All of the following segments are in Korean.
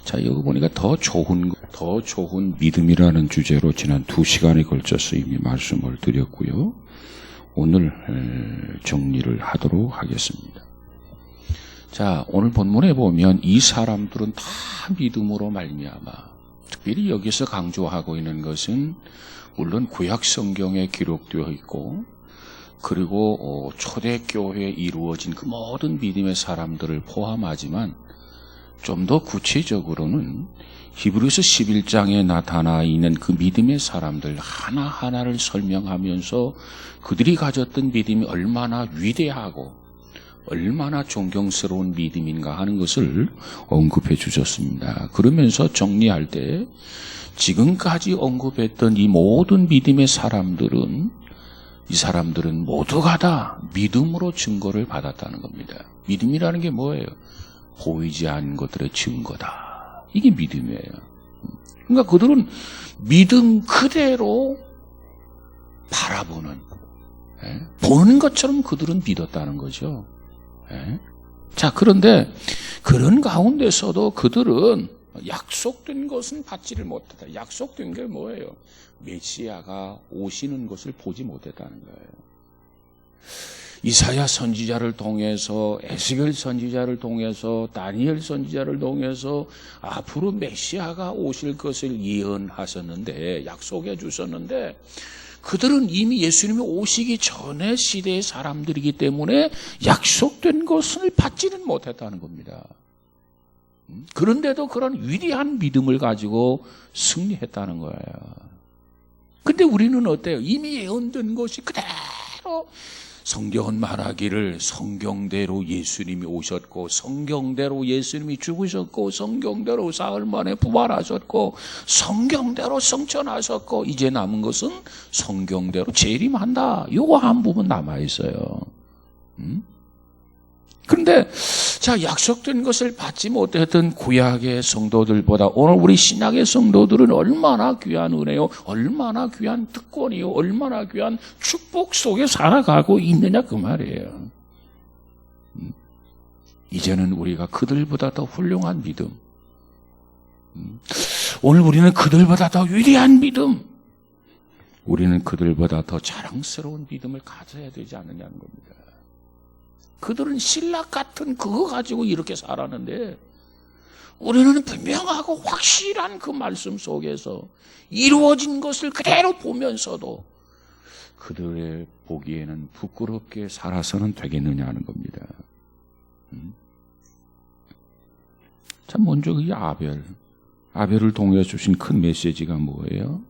자, 여기 보니까 더 좋은 믿음이라는 주제로 지난 2시간에 걸쳐서 이미 말씀을 드렸고요. 오늘 정리를 하도록 하겠습니다. 자, 오늘 본문에 보면 이 사람들은 다 믿음으로 말미암아, 특별히 여기서 강조하고 있는 것은 물론 구약 성경에 기록되어 있고, 그리고 초대교회에 이루어진 그 모든 믿음의 사람들을 포함하지만 좀 더 구체적으로는 히브리서 11장에 나타나 있는 그 믿음의 사람들 하나하나를 설명하면서 그들이 가졌던 믿음이 얼마나 위대하고 얼마나 존경스러운 믿음인가 하는 것을 언급해 주셨습니다. 그러면서 정리할 때 지금까지 언급했던 이 모든 믿음의 사람들은 이 사람들은 모두가 다 믿음으로 증거를 받았다는 겁니다. 믿음이라는 게 뭐예요? 보이지 않는 것들의 증거다. 이게 믿음이에요. 그러니까 그들은 믿음 그대로 바라보는, 보는 것처럼 그들은 믿었다는 거죠. 자, 그런데 그런 가운데서도 그들은 약속된 것은 받지를 못했다. 약속된 게 뭐예요? 메시아가 오시는 것을 보지 못했다는 거예요. 이사야 선지자를 통해서, 에스겔 선지자를 통해서, 다니엘 선지자를 통해서 앞으로 메시아가 오실 것을 예언하셨는데, 약속해 주셨는데, 그들은 이미 예수님이 오시기 전에 시대의 사람들이기 때문에 약속된 것을 받지는 못했다는 겁니다. 그런데도 그런 위대한 믿음을 가지고 승리했다는 거예요. 근데 우리는 어때요? 이미 예언된 것이 그대로, 성경은 말하기를 성경대로 예수님이 오셨고, 성경대로 예수님이 죽으셨고, 성경대로 사흘 만에 부활하셨고, 성경대로 성천하셨고, 이제 남은 것은 성경대로 재림한다. 요거 한 부분 남아있어요. 그런데 자, 약속된 것을 받지 못했던 구약의 성도들보다 오늘 우리 신약의 성도들은 얼마나 귀한 은혜요, 얼마나 귀한 특권이요, 얼마나 귀한 축복 속에 살아가고 있느냐 그 말이에요. 이제는 우리가 그들보다 더 훌륭한 믿음, 오늘 우리는 그들보다 더 위대한 믿음, 우리는 그들보다 더 자랑스러운 믿음을 가져야 되지 않느냐는 겁니다. 그들은 신락 같은 그거 가지고 이렇게 살았는데 우리는 분명하고 확실한 그 말씀 속에서 이루어진 것을 그대로 보면서도 그들의 보기에는 부끄럽게 살아서는 되겠느냐는 겁니다. 자, 먼저 이 아벨을 통해 주신 큰 메시지가 뭐예요?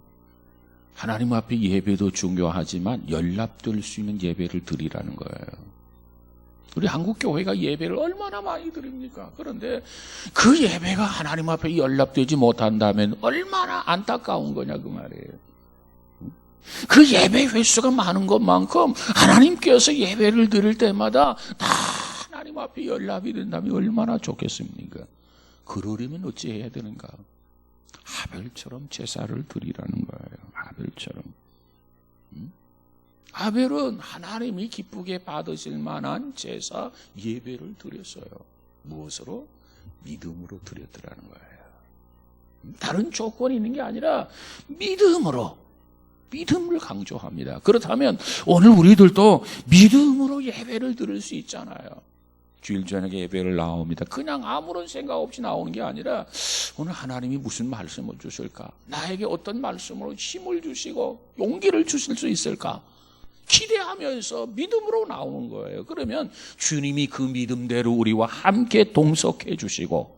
하나님 앞에 예배도 중요하지만 연락될 수 있는 예배를 드리라는 거예요. 우리 한국 교회가 예배를 얼마나 많이 드립니까? 그런데 그 예배가 하나님 앞에 연락되지 못한다면 얼마나 안타까운 거냐 그 말이에요. 그 예배 횟수가 많은 것만큼 하나님께서 예배를 드릴 때마다 다 하나님 앞에 연락이 된다면 얼마나 좋겠습니까? 그러려면 어찌 해야 되는가? 아벨처럼 제사를 드리라는 거예요. 아벨처럼. 아벨은 하나님이 기쁘게 받으실 만한 제사 예배를 드렸어요. 무엇으로? 믿음으로 드렸더라는 거예요. 다른 조건이 있는 게 아니라 믿음으로, 믿음을 강조합니다. 그렇다면 오늘 우리들도 믿음으로 예배를 드릴 수 있잖아요. 주일 저녁에 예배를 나옵니다. 그냥 아무런 생각 없이 나오는 게 아니라 오늘 하나님이 무슨 말씀을 주실까? 나에게 어떤 말씀으로 힘을 주시고 용기를 주실 수 있을까? 기대하면서 믿음으로 나오는 거예요. 그러면 주님이 그 믿음대로 우리와 함께 동석해 주시고,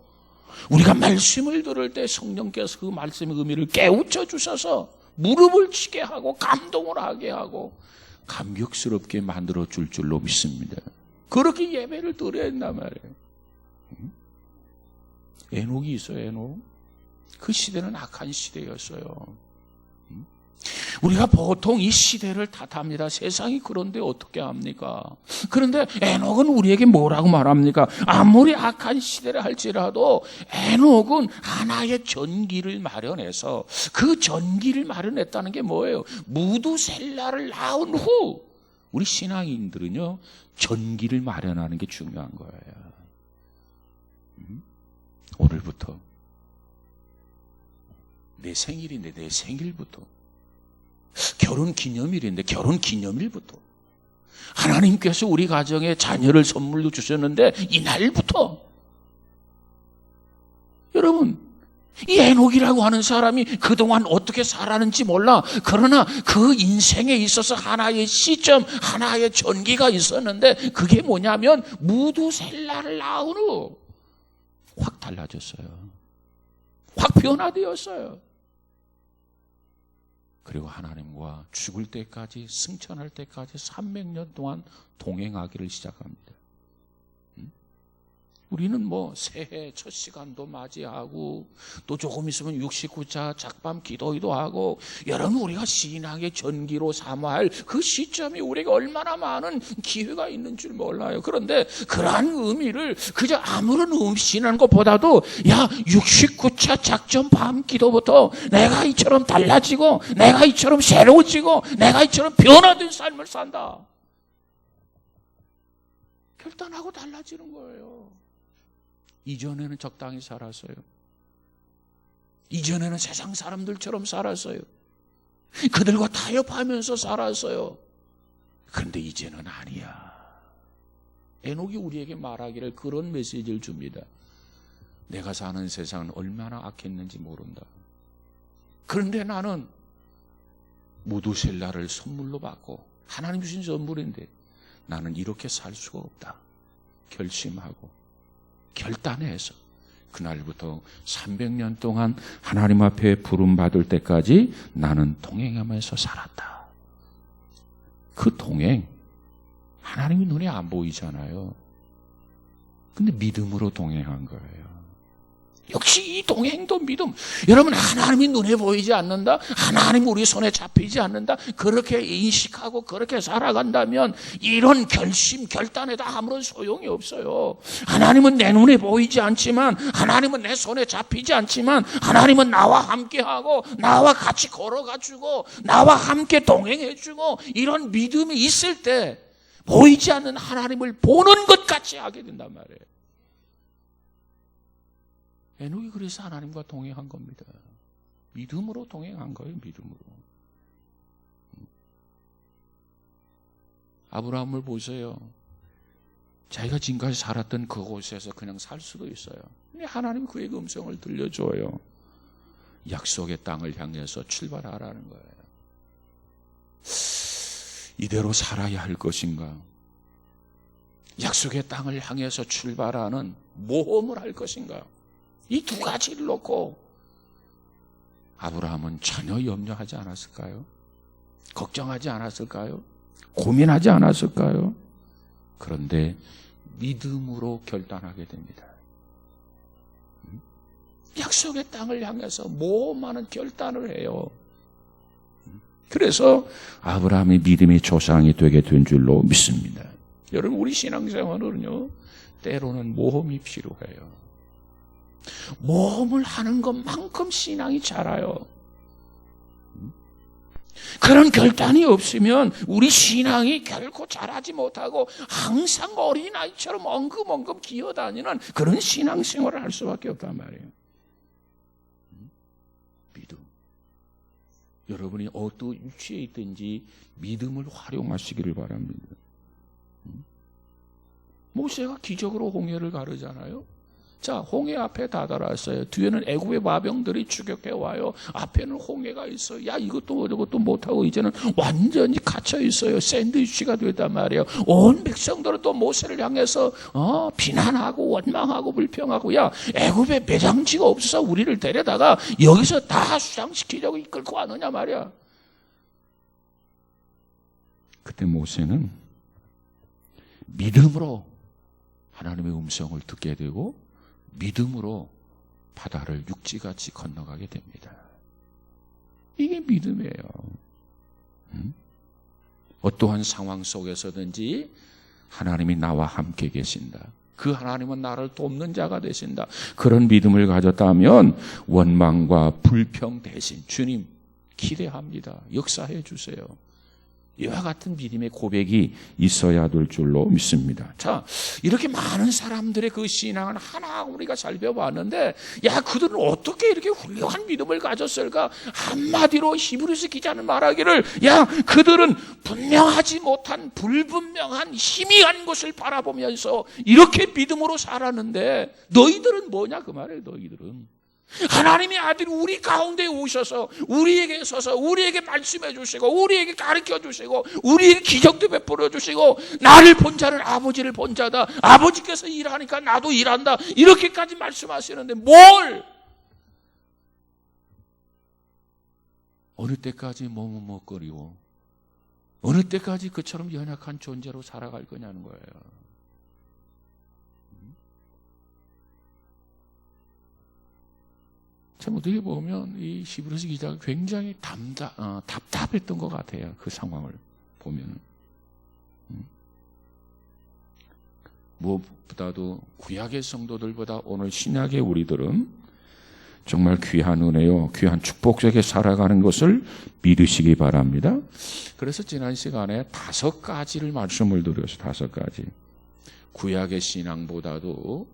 우리가 말씀을 들을 때 성령께서 그 말씀의 의미를 깨우쳐 주셔서 무릎을 치게 하고 감동을 하게 하고 감격스럽게 만들어 줄 줄로 믿습니다. 그렇게 예배를 드려야 한단 말이에요. 에녹이 있어요. 에녹. 그 시대는 악한 시대였어요. 우리가 보통 이 시대를 탓합니다. 세상이 그런데 어떻게 합니까? 그런데 에녹은 우리에게 뭐라고 말합니까? 아무리 악한 시대를 할지라도 에녹은 하나의 전기를 마련해서, 그 전기를 마련했다는 게 뭐예요? 무두셀라를 낳은 후 우리 신앙인들은요, 전기를 마련하는 게 중요한 거예요. 오늘부터 내 생일인데 내 생일부터, 결혼 기념일인데 결혼 기념일부터, 하나님께서 우리 가정에 자녀를 선물로 주셨는데 이날부터, 여러분, 이 에녹이라고 하는 사람이 그동안 어떻게 살았는지 몰라. 그러나 그 인생에 있어서 하나의 시점, 하나의 전기가 있었는데, 그게 뭐냐면 무두셀라를 낳은 후 확 달라졌어요. 확 변화되었어요. 그리고 하나님과 죽을 때까지, 승천할 때까지 300년 동안 동행하기를 시작합니다. 우리는 뭐 새해 첫 시간도 맞이하고, 또 조금 있으면 69차 작밤 기도회도 하고, 여러분, 우리가 신앙의 전기로 삼아야 할 그 시점이 우리에게 얼마나 많은 기회가 있는 줄 몰라요. 그런데 그러한 의미를 그저 아무런 의미시는 것보다도, 야, 69차 작전 밤 기도부터 내가 이처럼 달라지고, 내가 이처럼 새로워지고, 내가 이처럼 변화된 삶을 산다, 결단하고 달라지는 거예요. 이전에는 적당히 살았어요. 이전에는 세상 사람들처럼 살았어요. 그들과 타협하면서 살았어요. 그런데 이제는 아니야. 에녹이 우리에게 말하기를 그런 메시지를 줍니다. 내가 사는 세상은 얼마나 악했는지 모른다. 그런데 나는 무두셀라를 선물로 받고, 하나님 주신 선물인데 나는 이렇게 살 수가 없다 결심하고 결단해서 그날부터 300년 동안 하나님 앞에 부름받을 때까지 나는 동행하면서 살았다. 그 동행, 하나님이 눈에 안 보이잖아요. 근데 믿음으로 동행한 거예요. 역시 이 동행도 믿음. 여러분, 하나님이 눈에 보이지 않는다, 하나님 우리 손에 잡히지 않는다, 그렇게 인식하고 그렇게 살아간다면 이런 결심, 결단에도 아무런 소용이 없어요. 하나님은 내 눈에 보이지 않지만, 하나님은 내 손에 잡히지 않지만, 하나님은 나와 함께하고 나와 같이 걸어가주고 나와 함께 동행해주고, 이런 믿음이 있을 때 보이지 않는 하나님을 보는 것 같이 하게 된단 말이에요. 에녹이 그래서 하나님과 동행한 겁니다. 믿음으로 동행한 거예요. 믿음으로. 아브라함을 보세요. 자기가 지금까지 살았던 그곳에서 그냥 살 수도 있어요. 근데 하나님 그에게 음성을 들려줘요. 약속의 땅을 향해서 출발하라는 거예요. 이대로 살아야 할 것인가? 약속의 땅을 향해서 출발하는 모험을 할 것인가? 이 두 가지를 놓고 아브라함은 전혀 염려하지 않았을까요? 걱정하지 않았을까요? 고민하지 않았을까요? 그런데 믿음으로 결단하게 됩니다. 약속의 땅을 향해서 모험하는 결단을 해요. 그래서 아브라함의 믿음의 조상이 되게 된 줄로 믿습니다. 여러분, 우리 신앙생활은요, 때로는 모험이 필요해요. 모험을 하는 것만큼 신앙이 자라요. 그런 결단이 없으면 우리 신앙이 결코 자라지 못하고 항상 어린아이처럼 엉금엉금 기어다니는 그런 신앙생활을 할 수밖에 없단 말이에요. 믿음. 여러분이 어떤 위치에 있든지 믿음을 활용하시기를 바랍니다. 모세가 기적으로 홍해를 가르잖아요. 자, 홍해 앞에 다다랐어요. 뒤에는 애굽의 마병들이 추격해 와요. 앞에는 홍해가 있어요. 야, 이것도 저것도 못하고 이제는 완전히 갇혀 있어요. 샌드위치가 됐단 말이에요. 온 백성들은 또 모세를 향해서 비난하고 원망하고 불평하고, 야, 애굽에 매장지가 없어서 우리를 데려다가 여기서 다 수장시키려고 이끌고 왔느냐 말이야. 그때 모세는 믿음으로 하나님의 음성을 듣게 되고 믿음으로 바다를 육지같이 건너가게 됩니다. 이게 믿음이에요. 어떠한 상황 속에서든지 하나님이 나와 함께 계신다. 그 하나님은 나를 돕는 자가 되신다. 그런 믿음을 가졌다면 원망과 불평 대신 주님 기대합니다. 역사해 주세요. 이와 같은 믿음의 고백이 있어야 될 줄로 믿습니다. 자, 이렇게 많은 사람들의 그 신앙을 하나 우리가 살펴봤는데, 야, 그들은 어떻게 이렇게 훌륭한 믿음을 가졌을까? 한마디로 히브리서 기자는 말하기를, 야, 그들은 분명하지 못한 불분명한 희미한 것을 바라보면서 이렇게 믿음으로 살았는데, 너희들은 뭐냐 그 말이에요. 너희들은 하나님의 아들이 우리 가운데 오셔서 우리에게 서서 우리에게 말씀해 주시고 우리에게 가르쳐 주시고 우리에게 기적도 베풀어 주시고, 나를 본 자는 아버지를 본 자다, 아버지께서 일하니까 나도 일한다, 이렇게까지 말씀하시는데 뭘 어느 때까지 머뭇거리고 어느 때까지 그처럼 연약한 존재로 살아갈 거냐는 거예요. 참 어떻게 보면 이 히브리서 기자가 굉장히 답답했던 것 같아요. 그 상황을 보면은. 무엇보다도 구약의 성도들보다 오늘 신약의 우리들은 정말 귀한 은혜요, 귀한 축복 속에 살아가는 것을 믿으시기 바랍니다. 그래서 지난 시간에 5가지를 말씀을 드렸어요. 5가지. 구약의 신자들보다도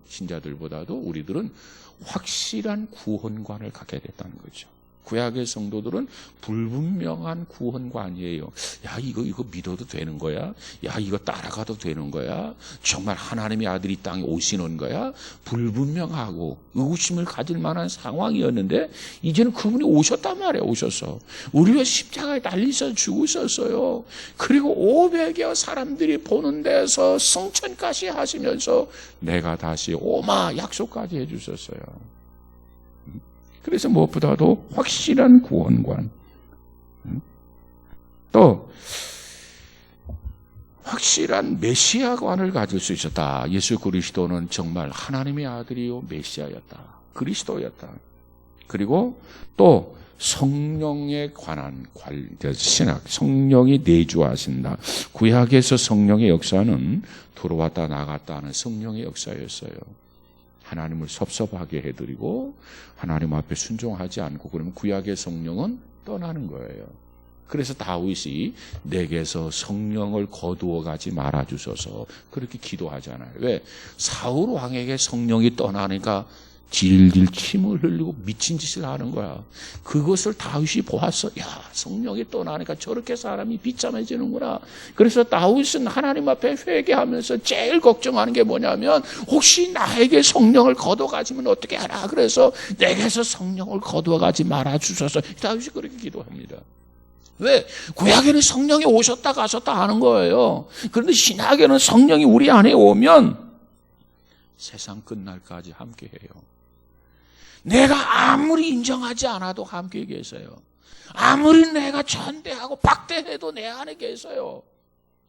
우리들은 확실한 구원관을 갖게 됐다는 거죠. 구약의 성도들은 불분명한 구원관이에요. 야, 이거 믿어도 되는 거야? 야, 이거 따라가도 되는 거야? 정말 하나님의 아들이 이 땅에 오시는 거야? 불분명하고 의구심을 가질 만한 상황이었는데, 이제는 그분이 오셨단 말이에요. 오셔서 우리가 십자가에 달리셔서 죽으셨어요. 그리고 500여 사람들이 보는 데서 승천까지 하시면서 내가 다시 오마 약속까지 해주셨어요. 그래서 무엇보다도 확실한 구원관, 또 확실한 메시아관을 가질 수 있었다. 예수 그리스도는 정말 하나님의 아들이요 메시아였다, 그리스도였다. 그리고 또 성령에 관한 신학, 성령이 내주하신다. 구약에서 성령의 역사는 들어왔다 나갔다 하는 성령의 역사였어요. 하나님을 섭섭하게 해드리고 하나님 앞에 순종하지 않고 그러면 구약의 성령은 떠나는 거예요. 그래서 다윗이 내게서 성령을 거두어 가지 말아 주소서 그렇게 기도하잖아요. 왜? 사울 왕에게 성령이 떠나니까 질질 침을 흘리고 미친 짓을 하는 거야. 그것을 다윗이 보았어. 야, 성령이 떠나니까 저렇게 사람이 비참해지는구나. 그래서 다윗은 하나님 앞에 회개하면서 제일 걱정하는 게 뭐냐면, 혹시 나에게 성령을 거둬가지면 어떻게 하나. 그래서 내게서 성령을 거두어가지 말아 주소서. 다윗이 그렇게 기도합니다. 왜? 구약에는 성령이 오셨다 가셨다 하는 거예요. 그런데 신약에는 성령이 우리 안에 오면 세상 끝날까지 함께해요. 내가 아무리 인정하지 않아도 함께 계세요. 아무리 내가 전대하고 박대해도 내 안에 계세요.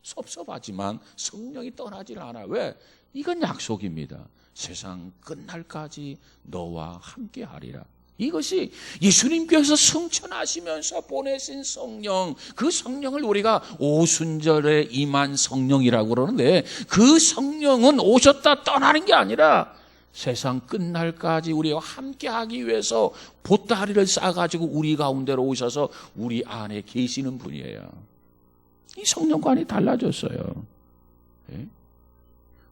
섭섭하지만 성령이 떠나질 않아. 왜? 이건 약속입니다. 세상 끝날까지 너와 함께하리라. 이것이 예수님께서 승천하시면서 보내신 성령, 그 성령을 우리가 오순절에 임한 성령이라고 그러는데, 그 성령은 오셨다 떠나는 게 아니라 세상 끝날까지 우리와 함께하기 위해서 보따리를 싸가지고 우리 가운데로 오셔서 우리 안에 계시는 분이에요. 이 성령관이 달라졌어요. 네?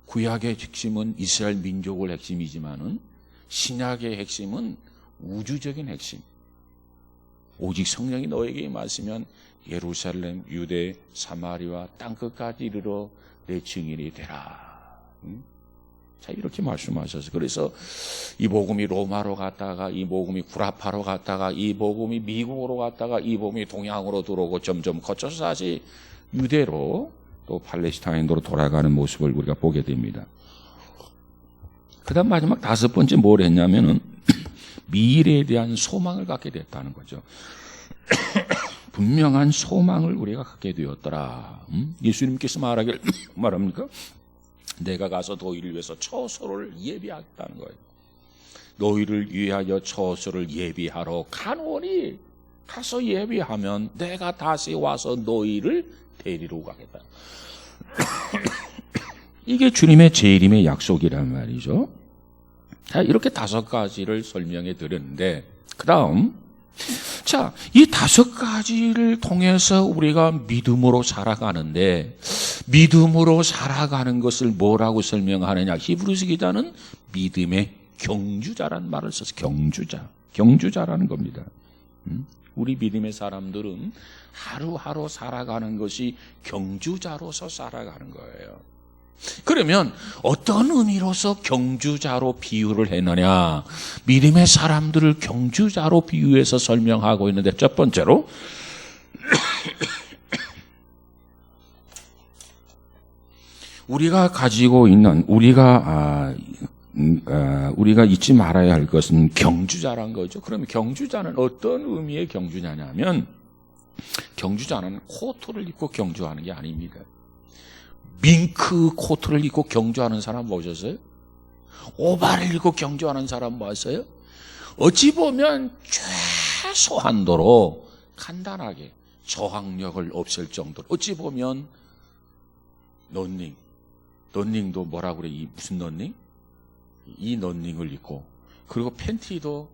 구약의 핵심은 이스라엘 민족의 핵심이지만은 신약의 핵심은 우주적인 핵심. 오직 성령이 너에게 임하시면 예루살렘, 유대, 사마리아 땅끝까지 이르러 내 증인이 되라. 자, 이렇게 말씀하셔서, 그래서 이 복음이 로마로 갔다가, 이 복음이 구라파로 갔다가, 이 복음이 미국으로 갔다가, 이 복음이 동양으로 들어오고 점점 거쳐서 다시 유대로 또 팔레스타인으로 돌아가는 모습을 우리가 보게 됩니다. 그 다음 마지막 5번째 뭘 했냐면은 미래에 대한 소망을 갖게 됐다는 거죠. 분명한 소망을 우리가 갖게 되었더라. 예수님께서 말합니까? 내가 가서 너희를 위해서 처소를 예비하겠다는 거예요. 너희를 위하여 처소를 예비하러 가노니, 가서 예비하면 내가 다시 와서 너희를 데리러 가겠다. 이게 주님의 재림의 약속이란 말이죠. 자, 이렇게 5가지를 설명해 드렸는데, 그 다음 자, 이 5가지를 통해서 우리가 믿음으로 살아가는데, 믿음으로 살아가는 것을 뭐라고 설명하느냐? 히브리서 기자는 믿음의 경주자라는 말을 써서 경주자라는 겁니다. 우리 믿음의 사람들은 하루하루 살아가는 것이 경주자로서 살아가는 거예요. 그러면 어떤 의미로서 경주자로 비유를 했느냐? 믿음의 사람들을 경주자로 비유해서 설명하고 있는데, 첫 번째로 우리가 가지고 있는 우리가 잊지 말아야 할 것은 경주자란 거죠. 그러면 경주자는 어떤 의미의 경주자냐면, 경주자는 코트를 입고 경주하는 게 아닙니다. 밍크 코트를 입고 경주하는 사람 보셨어요? 오바를 입고 경주하는 사람 봤어요? 어찌 보면 최소한도로 간단하게 저항력을 없앨 정도로, 어찌 보면 런닝도 뭐라고 그래? 이 무슨 런닝? 이 런닝을 입고, 그리고 팬티도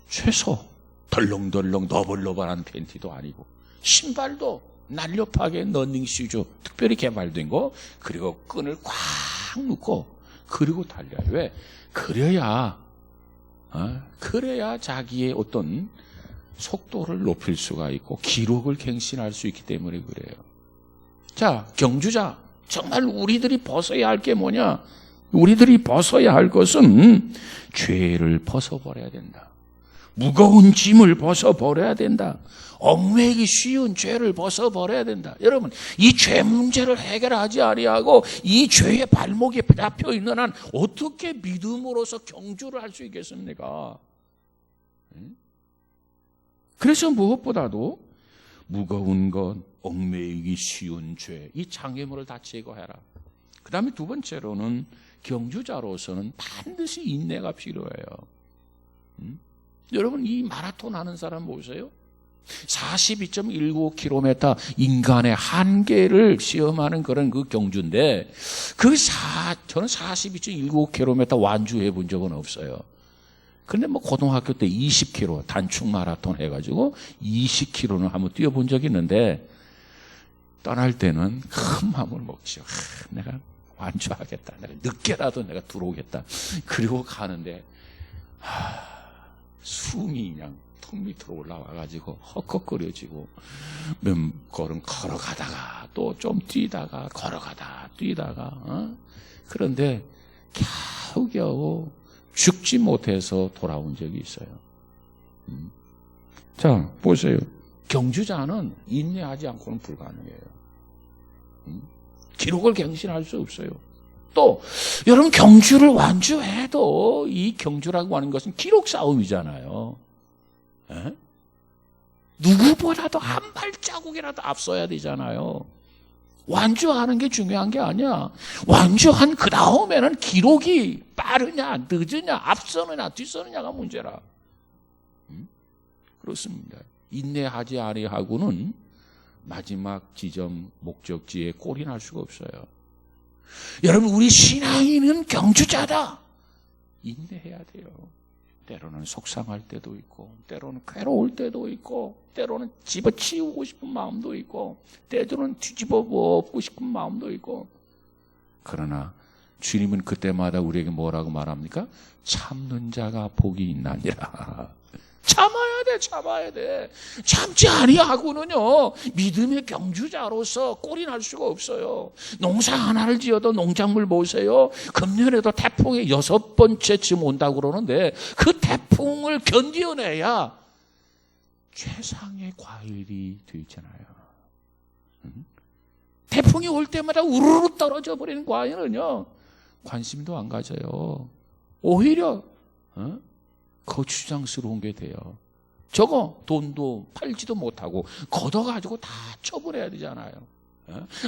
최소 덜렁덜렁 너벌너벌한 팬티도 아니고, 신발도 날렵하게 런닝 슈즈 특별히 개발된 거, 그리고 끈을 꽉 묶고 그리고 달려요. 왜? 그래야 자기의 어떤 속도를 높일 수가 있고 기록을 갱신할 수 있기 때문에 그래요. 자, 경주자, 정말 우리들이 벗어야 할 게 뭐냐? 우리들이 벗어야 할 것은 죄를 벗어버려야 된다. 무거운 짐을 벗어버려야 된다. 얽매이기 쉬운 죄를 벗어버려야 된다. 여러분, 이 죄 문제를 해결하지 아니하고 이 죄의 발목에 잡혀 있는 한 어떻게 믿음으로서 경주를 할 수 있겠습니까? 그래서 무엇보다도 무거운 것, 얽매이기 쉬운 죄, 이 장애물을 다 제거해라. 그 다음에 두 번째로는 경주자로서는 반드시 인내가 필요해요. 여러분, 이 마라톤 하는 사람 보세요. 42.19km 인간의 한계를 시험하는 그런 그 경주인데, 저는 42.19km 완주해 본 적은 없어요. 근데 뭐 고등학교 때 20km 단축 마라톤 해가지고 20km는 한번 뛰어본 적이 있는데, 떠날 때는 큰 마음을 먹죠. 내가 완주하겠다. 내가 늦게라도 내가 들어오겠다. 그리고 가는데 숨이 그냥 턱 밑으로 올라와가지고 헉헉거려지고, 몇 걸음 걸어가다가 또 좀 뛰다가 걸어가다 뛰다가 그런데 겨우겨우 죽지 못해서 돌아온 적이 있어요. 자, 보세요. 경주자는 인내하지 않고는 불가능해요. 기록을 갱신할 수 없어요. 또 여러분, 경주를 완주해도 이 경주라고 하는 것은 기록 싸움이잖아요. 에? 누구보다도 한 발자국이라도 앞서야 되잖아요. 완주하는 게 중요한 게 아니야. 완주한 그 다음에는 기록이 빠르냐 늦으냐 앞서느냐 뒤서느냐가 문제라. 그렇습니다. 인내하지 아니하고는 마지막 지점 목적지에 골인할 수가 없어요. 여러분, 우리 신앙인은 경주자다. 인내해야 돼요. 때로는 속상할 때도 있고, 때로는 괴로울 때도 있고, 때로는 집어치우고 싶은 마음도 있고, 때로는 뒤집어 엎고 싶은 마음도 있고. 그러나 주님은 그때마다 우리에게 뭐라고 말합니까? 참는 자가 복이 있나니라. 참아야 돼. 참지 아니하고는요, 믿음의 경주자로서 골인할 수가 없어요. 농사 하나를 지어도 농작물 보세요. 금년에도 태풍이 6번째쯤 온다고 그러는데, 그 태풍을 견뎌내야 최상의 과일이 되잖아요. 태풍이 올 때마다 우르르 떨어져 버리는 과일은요, 관심도 안 가져요. 오히려 거추장스러운 게 돼요. 저거 돈도 팔지도 못하고 걷어가지고 다 처분해야 되잖아요.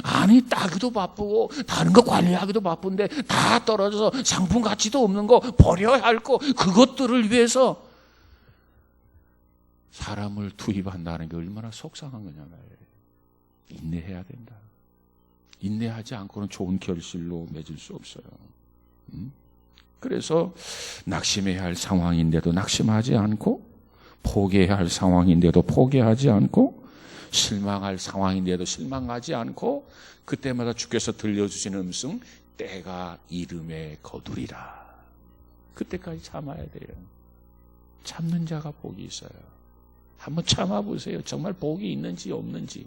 아니, 따기도 바쁘고 다른 거 관리하기도 바쁜데 다 떨어져서 상품 가치도 없는 거 버려야 할 거, 그것들을 위해서 사람을 투입한다는 게 얼마나 속상한 거냐 말이에요. 인내해야 된다. 인내하지 않고는 좋은 결실로 맺을 수 없어요. 그래서 낙심해야 할 상황인데도 낙심하지 않고, 포기해야 할 상황인데도 포기하지 않고, 실망할 상황인데도 실망하지 않고, 그때마다 주께서 들려주시는 음성, 때가 이름에 거두리라. 그때까지 참아야 돼요. 참는 자가 복이 있어요. 한번 참아보세요. 정말 복이 있는지 없는지.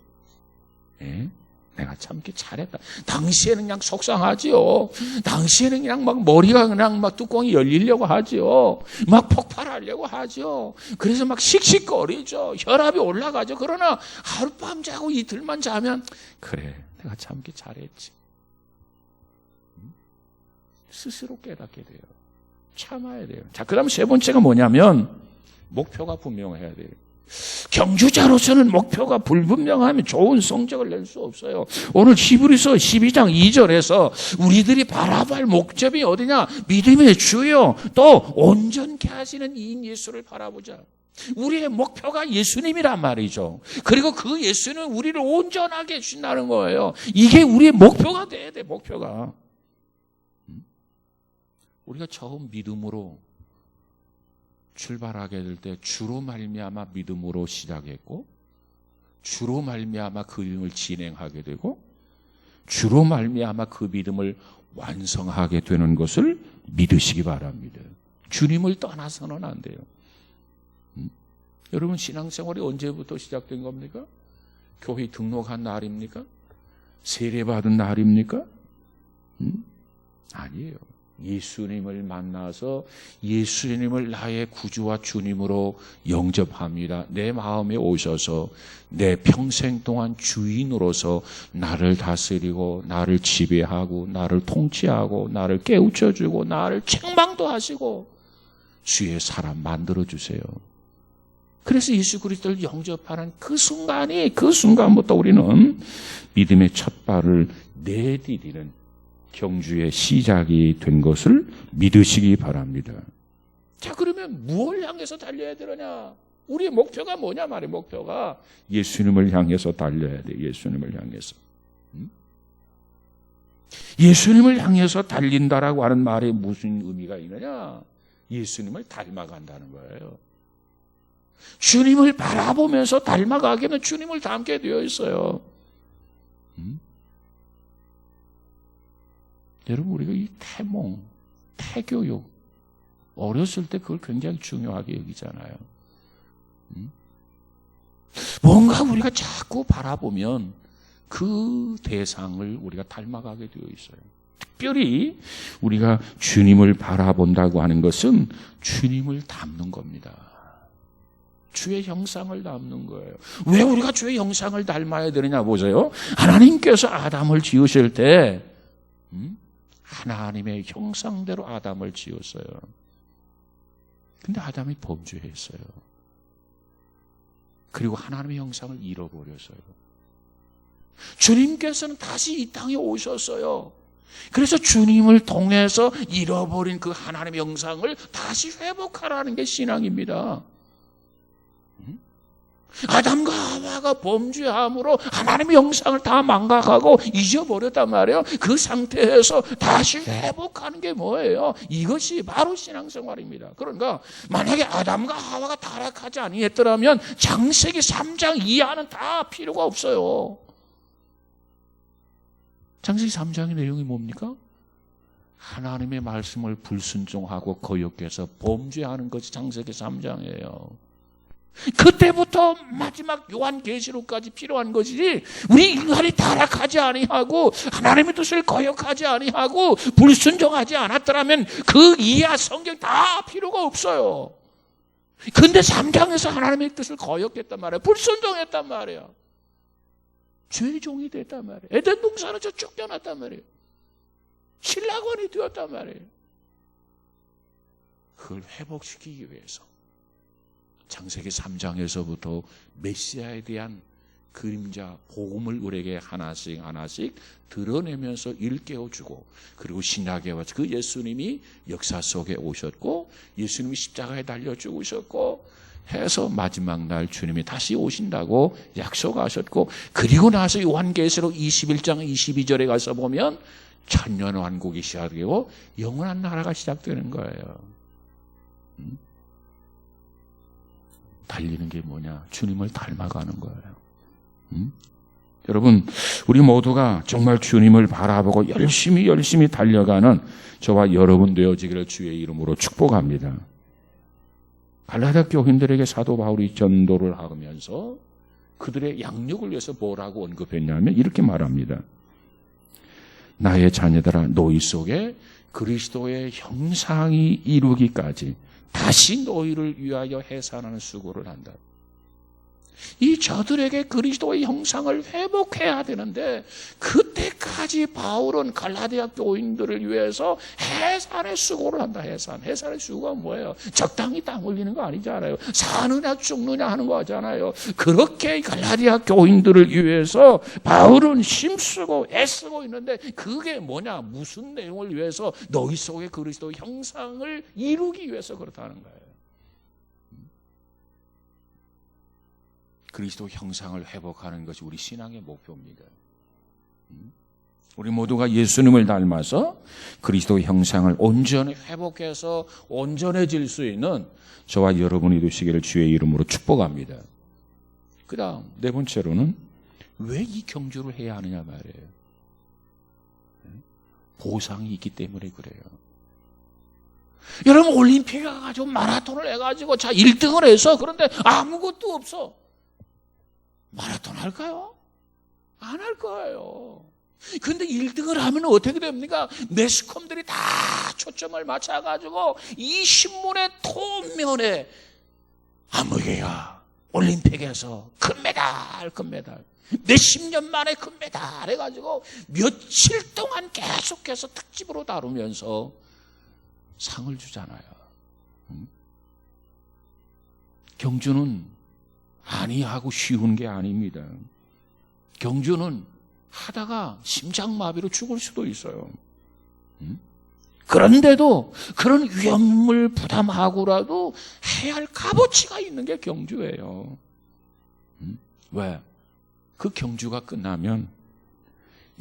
예? 내가 참기 잘했다. 당시에는 그냥 속상하지요. 당시에는 그냥 막 머리가 그냥 막 뚜껑이 열리려고 하지요. 막 폭발하려고 하죠. 그래서 막 씩씩거리죠. 혈압이 올라가죠. 그러나 하룻밤 자고 이틀만 자면 그래, 내가 참기 잘했지. 스스로 깨닫게 돼요. 참아야 돼요. 자, 그 다음 세 번째가 뭐냐면 목표가 분명해야 돼요. 경주자로서는 목표가 불분명하면 좋은 성적을 낼 수 없어요. 오늘 히브리서 12장 2절에서 우리들이 바라볼 목적이 어디냐? 믿음의 주요 또 온전케 하시는 이인 예수를 바라보자. 우리의 목표가 예수님이란 말이죠. 그리고 그 예수는 우리를 온전하게 해주신다는 거예요. 이게 우리의 목표가 돼야 돼. 목표가. 우리가 처음 믿음으로 출발하게 될 때 주로 말미암아 믿음으로 시작했고, 주로 말미암아 그 믿음을 진행하게 되고, 주로 말미암아 그 믿음을 완성하게 되는 것을 믿으시기 바랍니다. 주님을 떠나서는 안 돼요. 여러분, 신앙생활이 언제부터 시작된 겁니까? 교회 등록한 날입니까? 세례받은 날입니까? 아니에요. 예수님을 만나서 예수님을 나의 구주와 주님으로 영접합니다. 내 마음에 오셔서 내 평생 동안 주인으로서 나를 다스리고 나를 지배하고 나를 통치하고 나를 깨우쳐주고 나를 책망도 하시고 주의 사람 만들어주세요. 그래서 예수 그리스도를 영접하는 그 순간부터 우리는 믿음의 첫 발을 내디디는 경주의 시작이 된 것을 믿으시기 바랍니다. 자, 그러면 무엇을 향해서 달려야 되느냐? 우리의 목표가 뭐냐 말이에요. 목표가 예수님을 향해서 달려야 돼. 예수님을 향해서. 예수님을 향해서 달린다라고 하는 말에 무슨 의미가 있느냐? 예수님을 닮아간다는 거예요. 주님을 바라보면서 닮아가기는 주님을 닮게 되어 있어요. 여러분, 우리가 이 태교육, 어렸을 때 그걸 굉장히 중요하게 여기잖아요. 뭔가 우리가 자꾸 바라보면 그 대상을 우리가 닮아가게 되어 있어요. 특별히 우리가 주님을 바라본다고 하는 것은 주님을 닮는 겁니다. 주의 형상을 닮는 거예요. 왜 우리가 주의 형상을 닮아야 되느냐 보세요. 하나님께서 아담을 지으실 때 하나님의 형상대로 아담을 지었어요. 근데 아담이 범죄했어요. 그리고 하나님의 형상을 잃어버렸어요. 주님께서는 다시 이 땅에 오셨어요. 그래서 주님을 통해서 잃어버린 그 하나님의 형상을 다시 회복하라는 게 신앙입니다. 아담과 하와가 범죄함으로 하나님의 형상을 다 망각하고 잊어버렸단 말이에요. 그 상태에서 다시 회복하는 게 뭐예요? 이것이 바로 신앙생활입니다. 그러니까 만약에 아담과 하와가 타락하지 아니했더라면 창세기 3장 이하는 다 필요가 없어요. 창세기 3장의 내용이 뭡니까? 하나님의 말씀을 불순종하고 거역해서 범죄하는 것이 창세기 3장이에요. 그때부터 마지막 요한계시록까지 필요한 것이지, 우리 인간이 타락하지 아니하고 하나님의 뜻을 거역하지 아니하고 불순종하지 않았더라면 그 이하 성경 다 필요가 없어요. 근데 3장에서 하나님의 뜻을 거역했단 말이에요. 불순종했단 말이에요. 죄의 종이 됐단 말이에요. 에덴 동산에서 쫓겨났단 말이에요. 신라관이 되었단 말이에요. 그걸 회복시키기 위해서 창세기 3장에서부터 메시아에 대한 그림자, 복음을 우리에게 하나씩 드러내면서 일깨워주고, 그리고 신약에 와서 그 예수님이 역사 속에 오셨고, 예수님이 십자가에 달려 죽으셨고 해서 마지막 날 주님이 다시 오신다고 약속하셨고, 그리고 나서 요한계시록 21장 22절에 가서 보면 천년 왕국이 시작되고 영원한 나라가 시작되는 거예요. 달리는 게 뭐냐? 주님을 닮아가는 거예요. 여러분, 우리 모두가 정말 주님을 바라보고 열심히 달려가는 저와 여러분 되어지기를 주의 이름으로 축복합니다. 갈라디아 교인들에게 사도 바울이 전도를 하면서 그들의 양육을 위해서 뭐라고 언급했냐면 이렇게 말합니다. 나의 자녀들아, 너희 속에 그리스도의 형상이 이루기까지 다시 너희를 위하여 해산하는 수고를 한다. 이 저들에게 그리스도의 형상을 회복해야 되는데 그때까지 바울은 갈라디아 교인들을 위해서 해산의 수고를 한다. 해산의 수고가 뭐예요? 적당히 땀 흘리는 거 아니잖아요. 사느냐 죽느냐 하는 거 하잖아요. 그렇게 갈라디아 교인들을 위해서 바울은 힘쓰고 애쓰고 있는데 그게 뭐냐? 무슨 내용을 위해서? 너희 속에 그리스도의 형상을 이루기 위해서 그렇다는 거예요. 그리스도 형상을 회복하는 것이 우리 신앙의 목표입니다. 우리 모두가 예수님을 닮아서 그리스도 형상을 온전히 회복해서 온전해질 수 있는 저와 여러분이 되시기를 주의 이름으로 축복합니다. 그 다음 네 번째로는 왜 이 경주를 해야 하느냐 말이에요. 보상이 있기 때문에 그래요. 여러분 올림픽에 가가지고 마라톤을 해가지고 자 1등을 해서 그런데 아무것도 없어. 마라톤 할까요? 안 할 거예요. 근데 1등을 하면 어떻게 됩니까? 매스컴들이 다 초점을 맞춰가지고 이 신문의 톱면에 아무개가 올림픽에서 금메달 몇십 년 만에 금메달 해가지고 며칠 동안 계속해서 특집으로 다루면서 상을 주잖아요. 경주는 아니하고 쉬운 게 아닙니다. 경주는 하다가 심장마비로 죽을 수도 있어요. 그런데도 그런 위험을 부담하고라도 해야 할 값어치가 있는 게 경주예요. 왜? 그 경주가 끝나면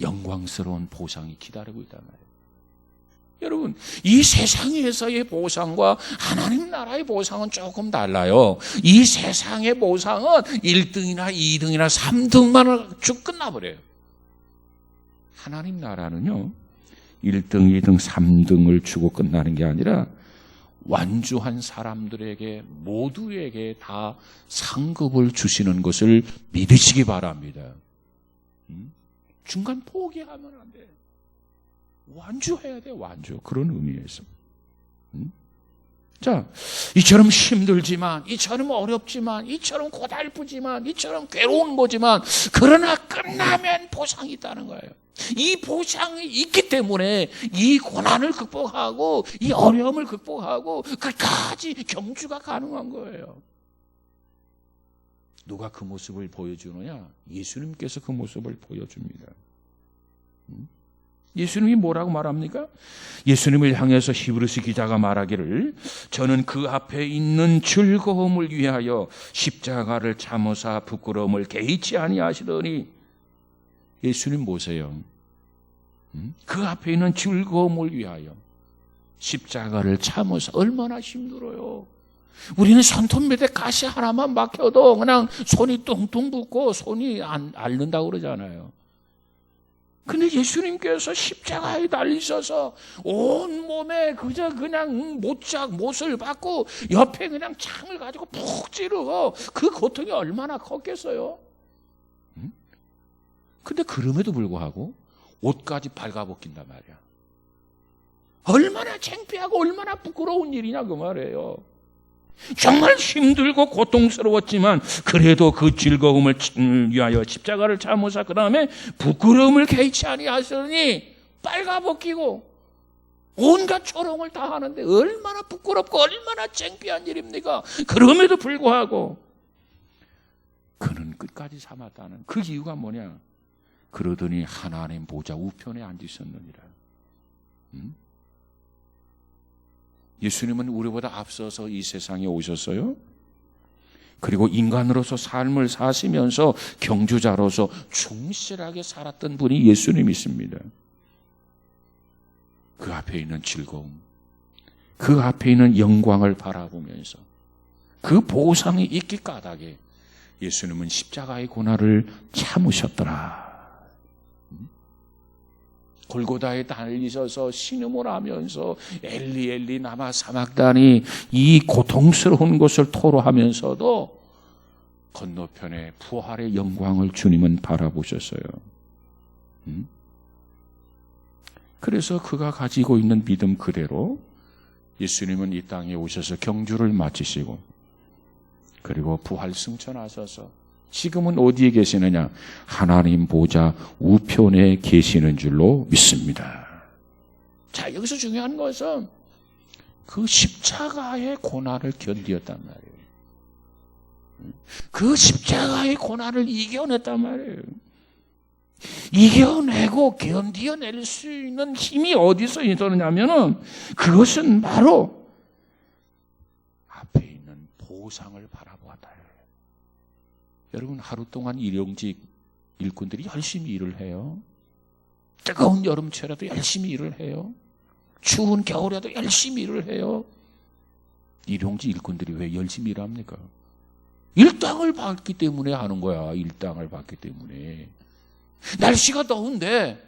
영광스러운 보상이 기다리고 있단 말이에요. 여러분, 이 세상에서의 보상과 하나님 나라의 보상은 조금 달라요. 이 세상의 보상은 1등이나 2등이나 3등만 쭉 끝나버려요. 하나님 나라는요, 1등, 2등, 3등을 주고 끝나는 게 아니라 완주한 사람들에게 모두에게 다 상급을 주시는 것을 믿으시기 바랍니다. 중간 포기하면 안 돼. 완주해야 돼, 완주. 그런 의미에서. 자, 이처럼 힘들지만, 이처럼 어렵지만, 이처럼 고달프지만, 이처럼 괴로운 거지만, 그러나 끝나면 보상이 있다는 거예요. 이 보상이 있기 때문에 이 고난을 극복하고, 이 어려움을 극복하고, 끝까지 경주가 가능한 거예요. 누가 그 모습을 보여주느냐? 예수님께서 그 모습을 보여줍니다. 예수님이 뭐라고 말합니까? 예수님을 향해서 히브리서 기자가 말하기를 저는 그 앞에 있는 즐거움을 위하여 십자가를 참으사 부끄러움을 개의치 아니하시더니 예수님 보세요. 그 앞에 있는 즐거움을 위하여 십자가를 참으사 얼마나 힘들어요. 우리는 손톱밑에 가시 하나만 막혀도 그냥 손이 뚱뚱 붓고 손이 안 앓는다고 그러잖아요. 근데 예수님께서 십자가에 달리셔서 온 몸에 그냥 못을 받고 옆에 그냥 창을 가지고 푹 찌르고 그 고통이 얼마나 컸겠어요? 근데 그럼에도 불구하고 옷까지 발가벗긴단 말이야. 얼마나 창피하고 얼마나 부끄러운 일이냐 그 말이에요. 정말 힘들고 고통스러웠지만 그래도 그 즐거움을 위하여 십자가를 참으사 그 다음에 부끄러움을 개의치 아니하시더니 빨가벗기고 온갖 조롱을 다 하는데 얼마나 부끄럽고 얼마나 창피한 일입니까? 그럼에도 불구하고 그는 끝까지 참았다는 그 이유가 뭐냐? 그러더니 하나님 보좌 우편에 앉으셨느니라. 예수님은 우리보다 앞서서 이 세상에 오셨어요. 그리고 인간으로서 삶을 사시면서 경주자로서 충실하게 살았던 분이 예수님이십니다. 그 앞에 있는 즐거움, 그 앞에 있는 영광을 바라보면서 그 보상이 있기 까닭에 예수님은 십자가의 고난을 참으셨더라. 골고다에 달리셔서 신음을 하면서 엘리 엘리 나마 사막다니 이 고통스러운 것을 토로하면서도 건너편에 부활의 영광을 주님은 바라보셨어요. 그래서 그가 가지고 있는 믿음 그대로 예수님은 이 땅에 오셔서 경주를 마치시고 그리고 부활 승천하셔서 지금은 어디에 계시느냐? 하나님 보좌 우편에 계시는 줄로 믿습니다. 자, 여기서 중요한 것은 그 십자가의 고난을 견디었단 말이에요. 그 십자가의 고난을 이겨냈단 말이에요. 이겨내고 견디어낼 수 있는 힘이 어디서 있었느냐면은 그것은 바로 앞에 있는 보상을 바라보았다. 여러분, 하루 동안 일용직 일꾼들이 열심히 일을 해요. 뜨거운 여름철에도 열심히 일을 해요. 추운 겨울에도 열심히 일을 해요. 일용직 일꾼들이 왜 열심히 일합니까? 일당을 받기 때문에 하는 거야. 일당을 받기 때문에. 날씨가 더운데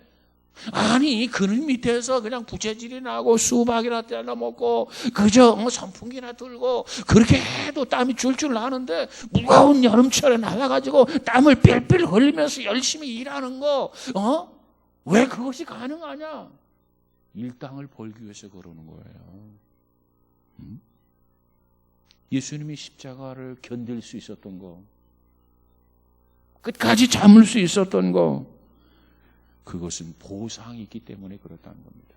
아니 그늘 밑에서 그냥 부채질이 나고 수박이나 떼나 먹고 그저 선풍기나 들고 그렇게 해도 땀이 줄줄 나는데 무거운 여름철에 나와가지고 땀을 삘삘 흘리면서 열심히 일하는 거 왜 그것이 가능하냐? 일당을 벌기 위해서 그러는 거예요. 예수님이 십자가를 견딜 수 있었던 거, 끝까지 참을 수 있었던 거, 그것은 보상이 있기 때문에 그렇다는 겁니다.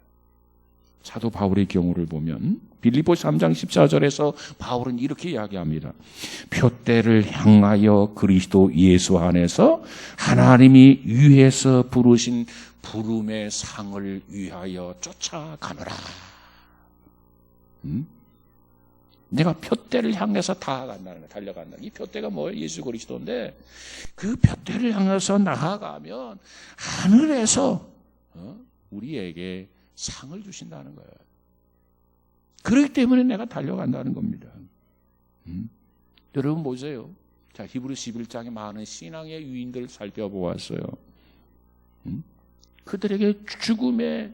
사도 바울의 경우를 보면 빌립보서 3장 14절에서 바울은 이렇게 이야기합니다. 표대를 향하여 그리스도 예수 안에서 하나님이 위에서 부르신 부름의 상을 위하여 쫓아가노라. 내가 표대를 향해서 달려간다. 이 표대가 뭐예요? 예수 그리스도인데 그 표대를 향해서 나아가면 하늘에서 우리에게 상을 주신다는 거예요. 그렇기 때문에 내가 달려간다는 겁니다. 여러분 보세요. 자, 히브리서 11장에 많은 신앙의 유인들을 살펴보았어요. 그들에게 죽음의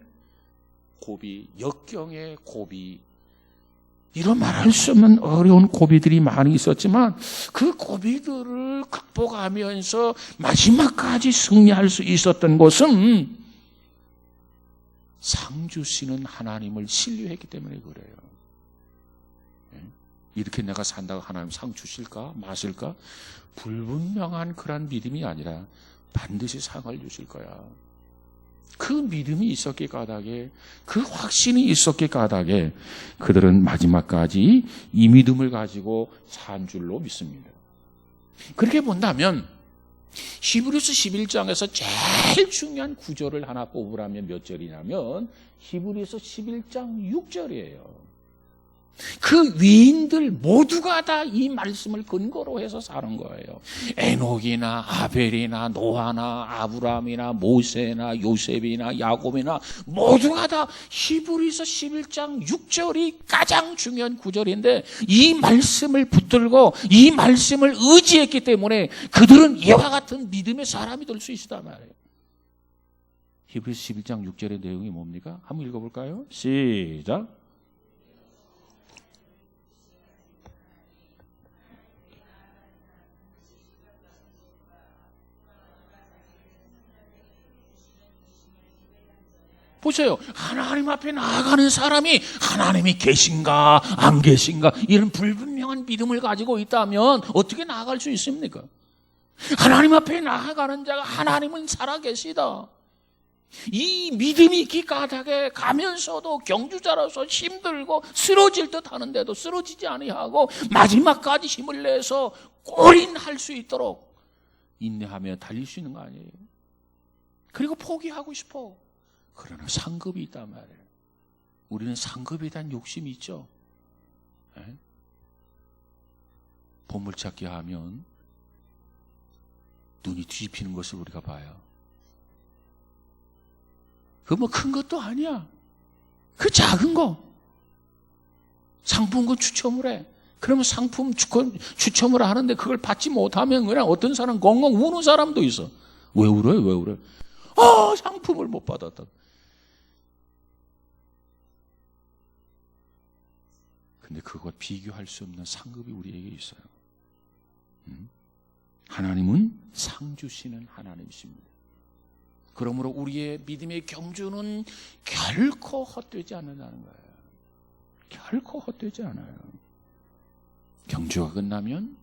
고비, 역경의 고비, 이런 말할 수 없는 어려운 고비들이 많이 있었지만 그 고비들을 극복하면서 마지막까지 승리할 수 있었던 것은 상 주시는 하나님을 신뢰했기 때문에 그래요. 이렇게 내가 산다고 하나님 상 주실까 마실까? 불분명한 그런 믿음이 아니라 반드시 상을 주실 거야. 그 믿음이 있었기 까닭에, 그 확신이 있었기 까닭에 그들은 마지막까지 이 믿음을 가지고 산 줄로 믿습니다. 그렇게 본다면 히브리서 11장에서 제일 중요한 구절을 하나 뽑으라면 몇 절이냐면 히브리서 11장 6절이에요. 그 위인들 모두가 다 이 말씀을 근거로 해서 사는 거예요. 에녹이나 아벨이나 노아나 아브라함이나 모세나 요셉이나 야곱이나 모두가 다 히브리서 11장 6절이 가장 중요한 구절인데 이 말씀을 붙들고 이 말씀을 의지했기 때문에 그들은 이와 같은 믿음의 사람이 될 수 있단 말이에요. 히브리서 11장 6절의 내용이 뭡니까? 한번 읽어볼까요? 시작. 보세요. 하나님 앞에 나아가는 사람이 하나님이 계신가 안 계신가 이런 불분명한 믿음을 가지고 있다면 어떻게 나아갈 수 있습니까? 하나님 앞에 나아가는 자가 하나님은 살아계시다. 이 믿음이 있기 까닭에 가면서도 경주자로서 힘들고 쓰러질 듯 하는데도 쓰러지지 아니하고 마지막까지 힘을 내서 골인할 수 있도록 인내하며 달릴 수 있는 거 아니에요? 그리고 포기하고 싶어. 그러나 상급이 있단 말이에요. 우리는 상급에 대한 욕심이 있죠. 보물찾기 하면 눈이 뒤집히는 것을 우리가 봐요. 그 뭐 큰 것도 아니야. 그 작은 거 상품권 추첨을 해. 그러면 상품 추첨을 하는데 그걸 받지 못하면 그냥 어떤 사람 엉엉 우는 사람도 있어. 왜 울어요? 왜 울어요? 상품을 못 받았다. 근데 그것과 비교할 수 없는 상급이 우리에게 있어요. 하나님은 상 주시는 하나님이십니다. 그러므로 우리의 믿음의 경주는 결코 헛되지 않는다는 거예요. 결코 헛되지 않아요. 경주가 끝나면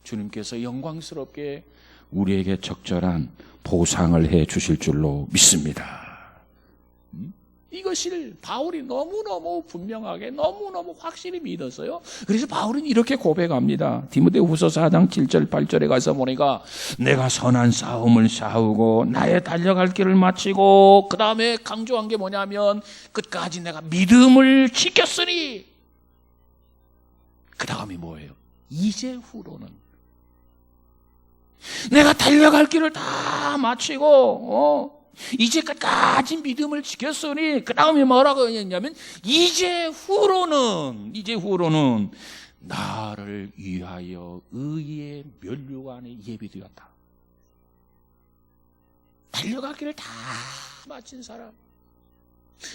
주님께서 영광스럽게 우리에게 적절한 보상을 해 주실 줄로 믿습니다. 이것을 바울이 너무너무 분명하게 너무너무 확실히 믿었어요. 그래서 바울은 이렇게 고백합니다. 디모데후서 4장 7절 8절에 가서 보니까 내가 선한 싸움을 싸우고 나의 달려갈 길을 마치고 그 다음에 강조한 게 뭐냐면 끝까지 내가 믿음을 지켰으니 그 다음이 뭐예요? 이제 후로는 내가 달려갈 길을 다 마치고 이제 끝까지 믿음을 지켰으니 그 다음에 뭐라고 했냐면 이제 후로는 나를 위하여 의의 면류관에 예비되었다. 달려갈 길을 다 마친 사람,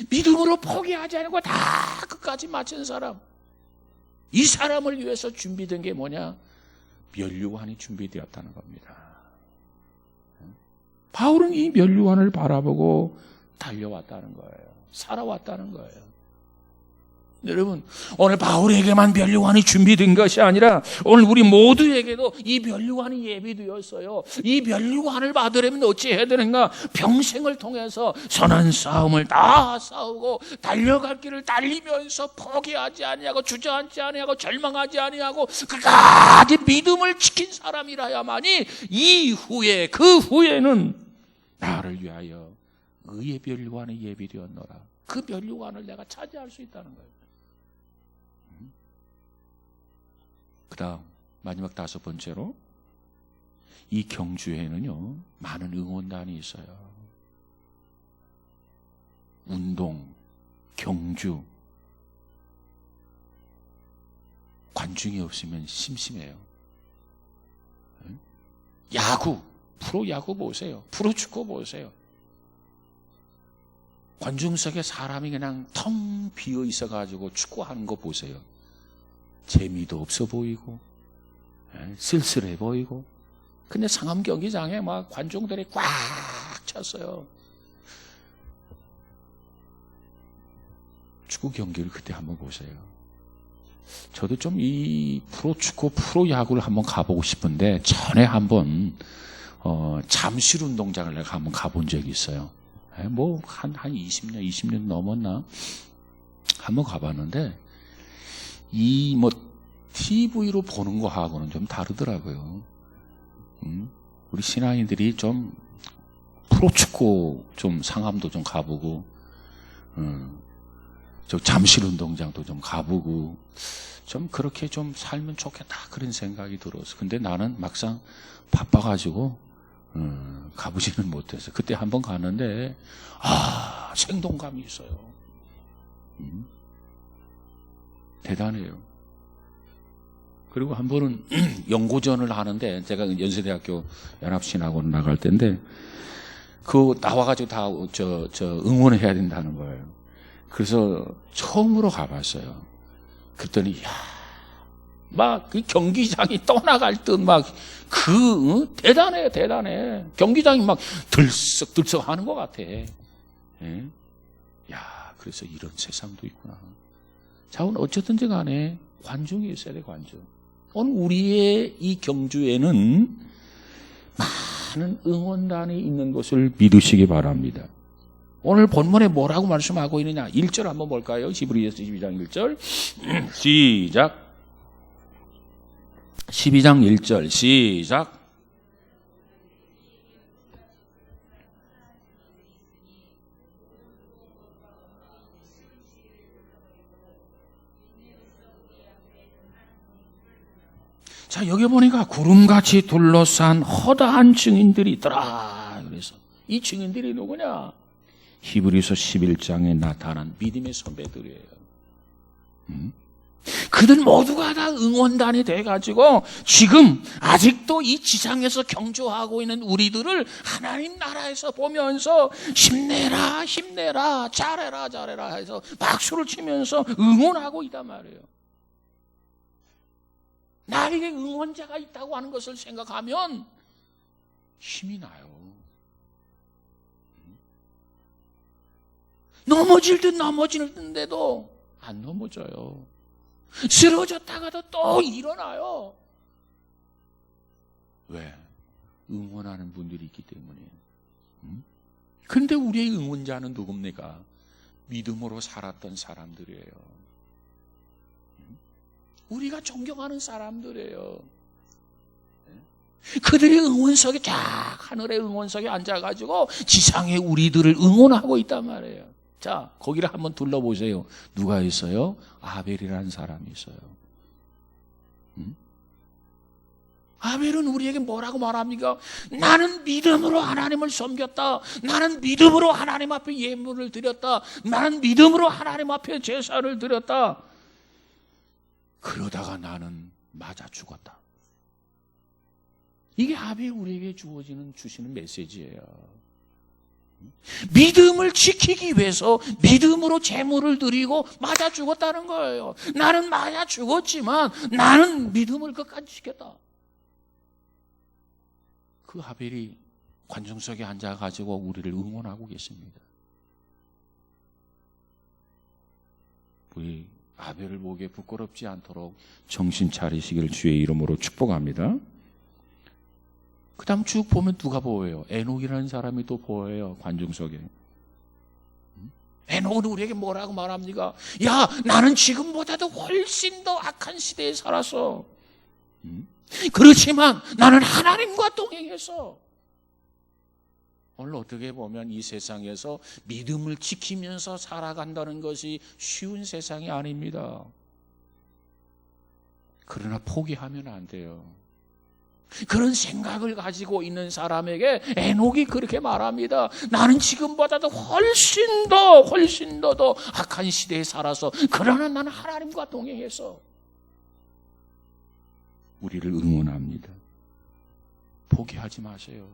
믿음으로 포기하지 않고 다 끝까지 마친 사람, 이 사람을 위해서 준비된 게 뭐냐? 면류관이 준비되었다는 겁니다. 바울은 이 면류관을 바라보고 달려왔다는 거예요. 살아왔다는 거예요. 여러분, 오늘 바울에게만 면류관이 준비된 것이 아니라 오늘 우리 모두에게도 이 면류관이 예비되었어요. 이 면류관을 받으려면 어찌 해야 되는가? 평생을 통해서 선한 싸움을 다 싸우고 달려갈 길을 달리면서 포기하지 아니하고 주저앉지 아니하고 절망하지 아니하고 끝까지 믿음을 지킨 사람이라야만이 이후에 그 후에는 나를 위하여 의의 면류관이 예비되었노라. 그 면류관을 내가 차지할 수 있다는 거예요. 그 다음 마지막 5번째로 이 경주에는요 많은 응원단이 있어요. 운동, 경주, 관중이 없으면 심심해요. 야구, 프로야구 보세요. 프로축구 보세요. 관중석에 사람이 그냥 텅 비어 있어가지고 축구하는 거 보세요. 재미도 없어 보이고 쓸쓸해 보이고. 근데 상암 경기장에 막 관중들이 꽉 찼어요. 축구 경기를 그때 한번 보세요. 저도 좀 이 프로축구, 프로야구를 한번 가보고 싶은데 전에 한번 잠실운동장을 내가 한번 가본 적이 있어요. 뭐 한 20년 넘었나? 한번 가봤는데 이 뭐 TV로 보는 거하고는 좀 다르더라고요. 우리 신앙인들이 좀 프로축구 좀 상암도 좀 가보고, 저 잠실운동장도 좀 가보고, 좀 그렇게 좀 살면 좋겠다 그런 생각이 들어서. 근데 나는 막상 바빠가지고 가보지는 못해서 그때 한번 갔는데 생동감이 있어요. 대단해요. 그리고 한 번은 연고전을 하는데 제가 연세대학교 연합신학원 나갈 때인데 그 나와가지고 다 응원해야 된다는 거예요. 그래서 처음으로 가봤어요. 그랬더니 막 그 경기장이 떠나갈 듯 막 대단해. 경기장이 막 들썩들썩 하는 것 같아. 예? 그래서 이런 세상도 있구나. 자, 오늘 어쨌든지 간에 관중이 있어야 돼, 관중. 오늘 우리의 이 경주에는 많은 응원단이 있는 것을 믿으시기 바랍니다. 오늘 본문에 뭐라고 말씀하고 있느냐? 1절 한번 볼까요? 히브리서 12장 1절. 시작. 12장 1절 시작. 자, 여기 보니까 구름같이 둘러싼 허다한 증인들이 있더라. 그래서 이 증인들이 누구냐? 히브리서 11장에 나타난 믿음의 선배들이에요. 그들 모두가 다 응원단이 돼가지고 지금 아직도 이 지상에서 경주하고 있는 우리들을 하나님 나라에서 보면서 힘내라 힘내라 잘해라 잘해라 해서 박수를 치면서 응원하고 있단 말이에요. 나에게 응원자가 있다고 하는 것을 생각하면 힘이 나요. 넘어질 듯 넘어지는데도 안 넘어져요. 쓰러졌다가도 또 일어나요. 왜? 응원하는 분들이 있기 때문에. 그런데 우리의 응원자는 누굽니까? 믿음으로 살았던 사람들이에요. 우리가 존경하는 사람들이에요. 그들의 응원석에 쫙 하늘의 응원석에 앉아가지고 지상의 우리들을 응원하고 있단 말이에요. 자, 거기를 한번 둘러보세요. 누가 있어요? 아벨이라는 사람이 있어요. 아벨은 우리에게 뭐라고 말합니까? 나는 믿음으로 하나님을 섬겼다. 나는 믿음으로 하나님 앞에 예물을 드렸다. 나는 믿음으로 하나님 앞에 제사를 드렸다. 그러다가 나는 맞아 죽었다. 이게 아벨이 우리에게 주시는 메시지예요. 믿음을 지키기 위해서 믿음으로 제물을 드리고 맞아 죽었다는 거예요. 나는 맞아 죽었지만 나는 믿음을 끝까지 지켰다. 그 아벨이 관중석에 앉아가지고 우리를 응원하고 계십니다. 우리 아벨을 보기에 부끄럽지 않도록 정신 차리시기를 주의 이름으로 축복합니다. 그 다음 쭉 보면 누가 보여요? 에녹이라는 사람이 또 보여요. 관중석에. 에녹은 우리에게 뭐라고 말합니까? 야, 나는 지금보다도 훨씬 더 악한 시대에 살았어. 그렇지만 나는 하나님과 동행했어. 오늘 어떻게 보면 이 세상에서 믿음을 지키면서 살아간다는 것이 쉬운 세상이 아닙니다. 그러나 포기하면 안 돼요. 그런 생각을 가지고 있는 사람에게 에녹이 그렇게 말합니다. 나는 지금보다도 훨씬 더 악한 시대에 살아서 그러나 나는 하나님과 동행해서 우리를 응원합니다. 포기하지 마세요.